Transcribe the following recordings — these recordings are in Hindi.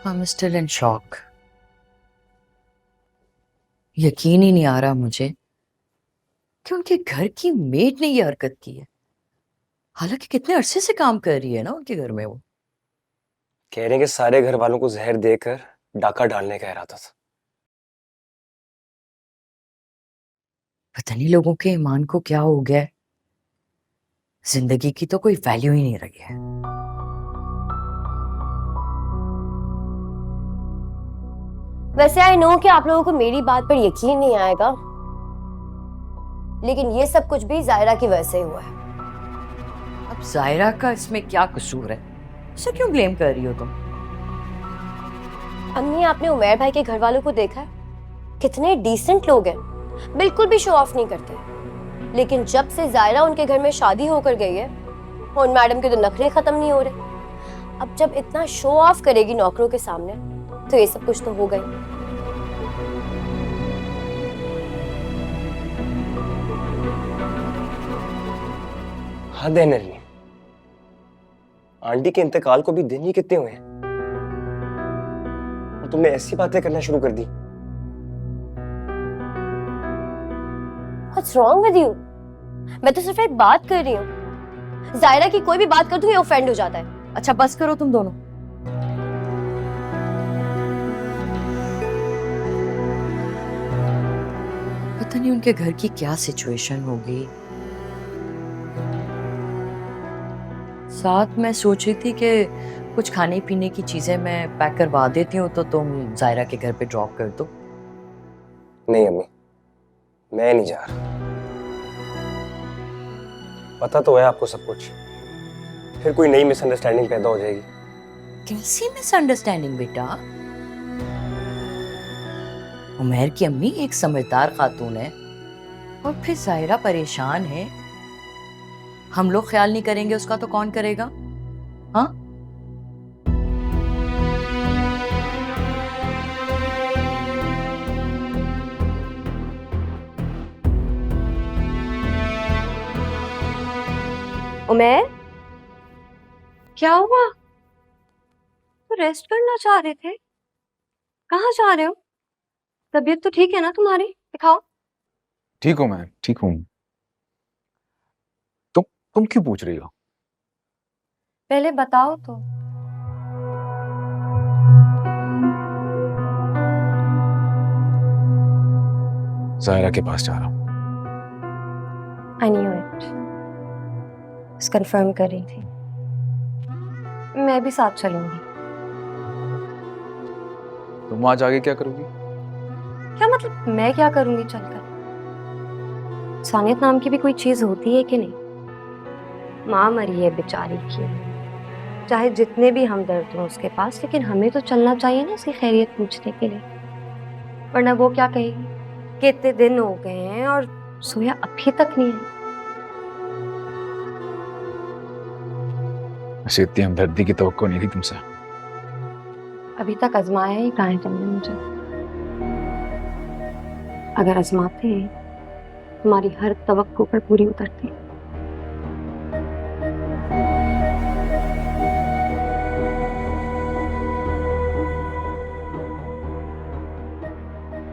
I'm still in shock. यकीन ही नहीं आ रहा मुझे कि उनके घर की मेड ने ये हरकत की है। हालांकि कितने अरसे से काम कर रही है ना उनके घर में वो। कह रहे हैं कि सारे घर वालों को जहर देकर डाका डालने का इरादा था। पता नहीं लोगों के ईमान को क्या हो गया है। जिंदगी की तो कोई वैल्यू ही नहीं रही है। वैसे आई नो कि आप लोगों को मेरी बात पर यकीन नहीं आएगा, लेकिन ये सब कुछ भी जायरा की वजह से हुआ है। अब जायरा का इसमें क्या कसूर है? उसे क्यों ब्लेम कर रही हो तुम? अम्मी, आपने उमैर भाई के घर वालों को देखा है? कितने डिसेंट लोग हैं, बिल्कुल भी शो ऑफ नहीं करते। लेकिन जब से जायरा उनके घर में शादी होकर गई है, उन मैडम के तो नखरे खत्म नहीं हो रहे। अब जब इतना शो ऑफ करेगी नौकरों के सामने, तो ये सब कुछ तो हो गई। हद है नरमी, आंटी के इंतकाल को भी दिन ही कितने हुए हैं और तुमने ऐसी बातें करना शुरू कर दी। What's wrong with you? मैं तो सिर्फ एक बात कर रही हूँ। जायरा की कोई भी बात कर दूं ये ऑफेंड हो जाता है। अच्छा बस करो तुम दोनों। पता नहीं उनके घर की क्या सिचुएशन होगी। साथ में सोच रही थी कि कुछ खाने पीने की चीजें मैं पैक करवा देती हूँ तो तुम जायरा के घर पे ड्रॉप कर दो। नहीं अम्मी, मैं नहीं जा रहा। पता तो है आपको सब कुछ, फिर कोई नई मिसअंडरस्टैंडिंग पैदा हो जाएगी। कैसी मिसअंडरस्टैंडिंग बेटा? उमैर की अम्मी एक समझदार खातून है और फिर जायरा परेशान है। हम लोग ख्याल नहीं करेंगे उसका तो कौन करेगा? हाँ? उमैर, क्या हुआ? तो रेस्ट करना चाह रहे थे, कहाँ जा रहे हो? तबीयत तो ठीक है ना तुम्हारी? दिखाओ। ठीक हूँ, मैं ठीक हूँ। तुम क्यों पूछ रही हो? पहले बताओ तो। जायरा के पास जा रहा हूँ। I knew it. बस कंफर्म कर रही थी। मैं भी साथ चलूंगी। तुम वहां जाके क्या करोगी? क्या मतलब मैं क्या करूंगी चलकर? इंसानियत नाम की भी कोई चीज होती है कि नहीं? माँ मरी है बेचारी की, चाहे जितने भी हमदर्द हों उसके पास, लेकिन हमें तो चलना चाहिए ना उसकी खैरियत पूछने के लिए। वरना वो क्या कहेगी कि इतने दिन हो गए हैं और सोया अभी तक नहीं है। ऐसे इतनी हमदर्दी की तवक्को नहीं थी तुमसे। अभी तक आजमाया ही कहाँ है तुमने मुझे? अगर आजमाते हमारी हर तवक्को पर पूरी उतरती।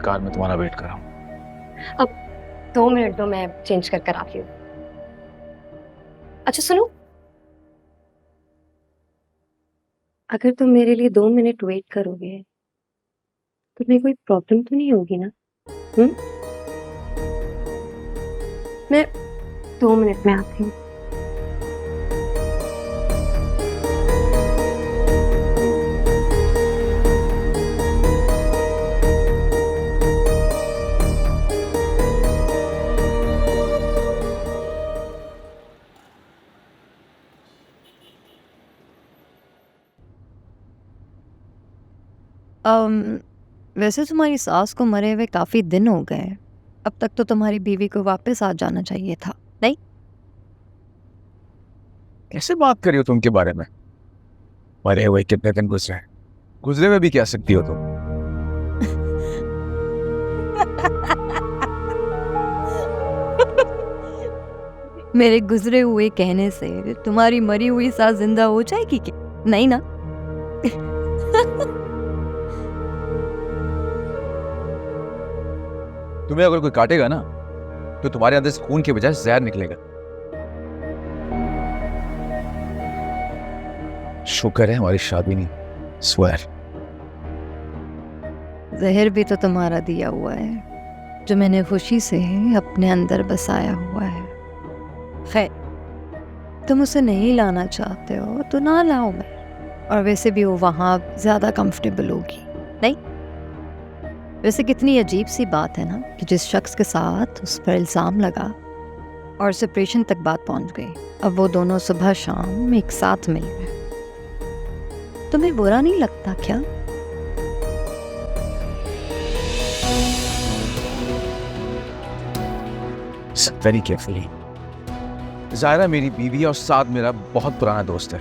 कार में तुम्हारा वेट कर रहा हूँ। अब 2 मिनट दो, मैं चेंज कर कर आती हूँ। अच्छा सुनो, अगर तुम मेरे लिए 2 मिनट वेट करोगे तो तुम्हें कोई प्रॉब्लम तो नहीं होगी ना? मैं 2 मिनट में आती हूँ। वैसे तुम्हारी सास को मरे हुए काफी दिन हो गए हैं। अब तक तो तुम्हारी बीवी को वापस आ जाना चाहिए था, नहीं? कैसे बात कर रही हो तुम के बारे में? मरे हुए कितने दिन गुजरे हैं? गुजरे हुए भी क्या सकती हो तुम? मेरे गुजरे हुए कहने से तुम्हारी मरी हुई सास जिंदा हो जाएगी क्या? नहीं ना? तुम्हें अगर कोई काटेगा ना तो तुम्हारे अंदर से खून के बजाय जहर निकलेगा। शुक्र है हमारी शादी नहीं, स्वेर। जहर भी तो तुम्हारा दिया हुआ है, जो मैंने खुशी से अपने अंदर बसाया हुआ है। खैर, तुम उसे नहीं लाना चाहते हो तो ना लाओ मैं, और वैसे भी वो वहाँ ज़्यादा कंफर्टेबल होगी। नहीं, वैसे कितनी अजीब सी बात है ना कि जिस शख्स के साथ उस पर इल्ज़ाम लगा और सेपरेशन तक बात पहुंच गई, अब वो दोनों सुबह शाम एक साथ मिल गए। तुम्हें बुरा नहीं लगता क्या? Very carefully. जायरा मेरी बीवी है और साथ मेरा बहुत पुराना दोस्त है।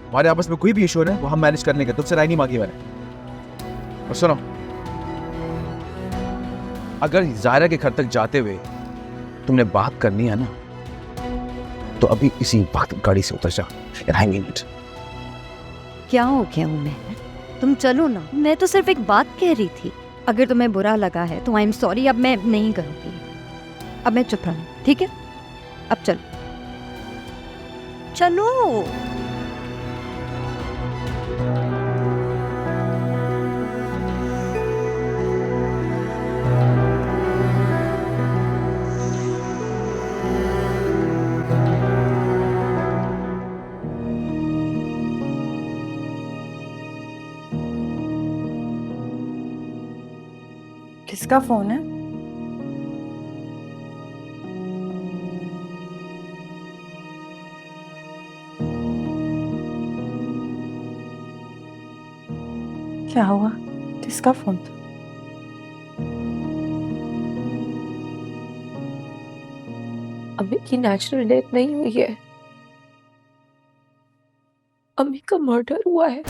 हमारे आपस में कोई भी इशू है वो हम मैनेज करने के, तुमसे राय नहीं मांगी मैंने। और सुनो, अगर जायरा के घर तक जाते हुए तुमने बात करनी है ना तो अभी इसी वक्त गाड़ी से उतर जा। I mean it. क्या हो गया उन्हें? तुम चलो ना, मैं तो सिर्फ एक बात कह रही थी। अगर तुम्हें बुरा लगा है तो आई एम सॉरी, अब मैं नहीं करूँगी। अब मैं चुप रहूँ, ठीक है? अब चलो चलो। किसका फोन है? क्या हुआ? किसका फोन था? अम्मी की नेचुरल डेथ नहीं हुई है, अम्मी का मर्डर हुआ है।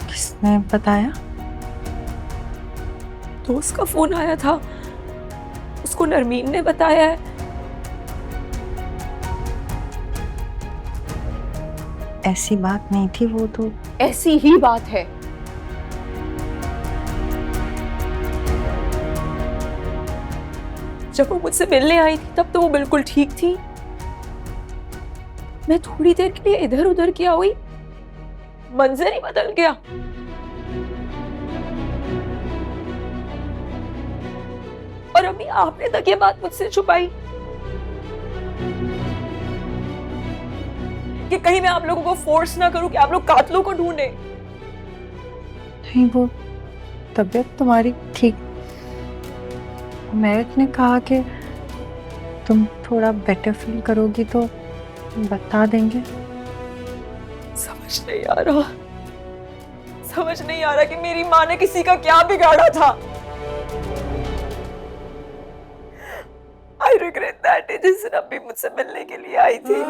किसने बताया? दोस्त का फोन आया था, उसको नरमीन ने बताया है। ऐसी बात नहीं थी, वो तो ऐसी ही बात है। जब वो मुझसे मिलने आई थी तब तो वो बिल्कुल ठीक थी। मैं थोड़ी देर के लिए इधर उधर किया हुई, मंजर ही बदल गया। और अभी आपने तक ये बात मुझसे छुपाई कि कहीं मैं आप लोगों को फोर्स ना करूं कि आप लोग कातलों को ढूंढे। नहीं, वो तबीयत तुम्हारी ठीक। महक ने कहा कि तुम थोड़ा बेटर फील करोगी तो बता देंगे। समझ नहीं आ रहा, समझ नहीं आ रहा कि मेरी माँ ने किसी का क्या बिगाड़ा था। I regret that day जिस दिन अभी मुझसे मिलने के लिए आई थी।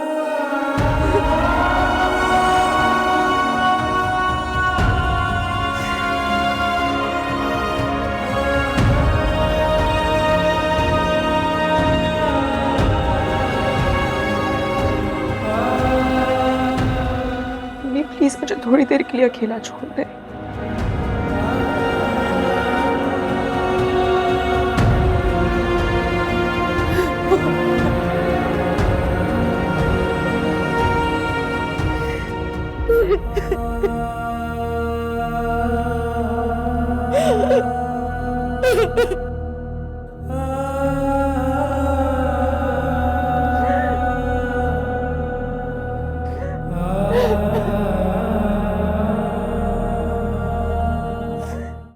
प्लीज मुझे थोड़ी देर के लिए अकेला छोड़ दे।